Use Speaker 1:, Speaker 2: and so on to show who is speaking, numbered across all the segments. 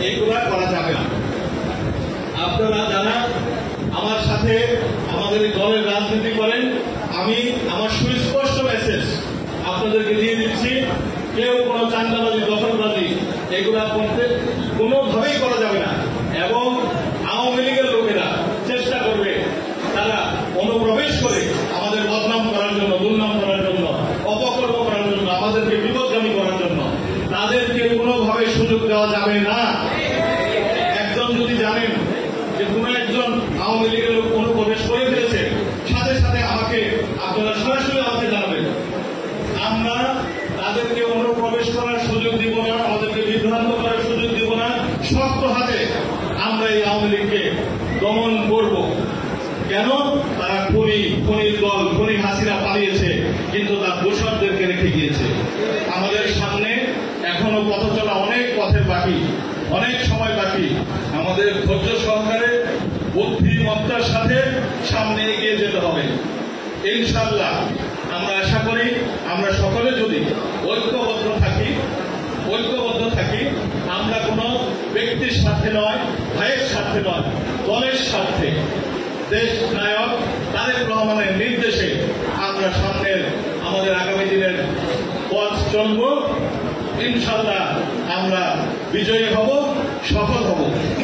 Speaker 1: এইগুলা করা যাবে না। আপনারা যারা আমার সাথে আমাদের দলের রাজনীতি করেন, আমি আমার সুস্পষ্ট মেসেজ আপনাদেরকে দিয়ে দিচ্ছি, কেউ কোনো চাঁদাবাজি দখলবাজি এগুলা করতে কোনোভাবেই করা যাবে না। এবং আওয়ামী লীগের লোকেরা চেষ্টা করবে তারা অনুপ্রবেশ করে আমাদের বদনাম করার জন্য, দুর্নাম করার জন্য, অপকর্ম করার জন্য, আমাদেরকে বিপদগামী করার জন্য, তাদেরকে কোনোভাবে সুযোগ দেওয়া যাবে না। একজন যদি জানেন যে কোন একজন আওয়ামী লীগের লোক অনুপ্রবেশ করে ফেলেছে, সাথে সাথে আমাকে আপনারা সরাসরি আমাকে জানাবেন। আমরা তাদেরকে অনুপ্রবেশ করার সুযোগ দিব না, আমাদেরকে বিভ্রান্ত করার সুযোগ দিব না। শক্ত হাতে আমরা এই আওয়ামী লীগকে দমন করব। কেন? তারা খনির দল, খনি হাসিনা পালিয়েছে, কিন্তু তার দোষরদেরকে রেখে গিয়েছে। আমাদের সামনে এখনো পথ চলা অনেক পথের বাকি, অনেক সময় বাকি। আমাদের ধৈর্য সহকারে বুদ্ধিমত্তার সাথে সামনে এগিয়ে যেতে হবে। ইনশাআল্লাহ আমরা আশা করি আমরা সকলে যদি ঐক্যবদ্ধ থাকি, আমরা কোনো ব্যক্তির স্বার্থে নয়, ভাইয়ের স্বার্থে নয়, দলের স্বার্থে, দেশ নায়ক তারেক রহমানের নির্দেশে আমরা সামনের আমাদের আগামী দিনের পথ চলব। ইনশাআল্লাহ আমরা বিজয়ী হব, সফল হব,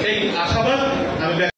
Speaker 1: এই আশাবাদ আমি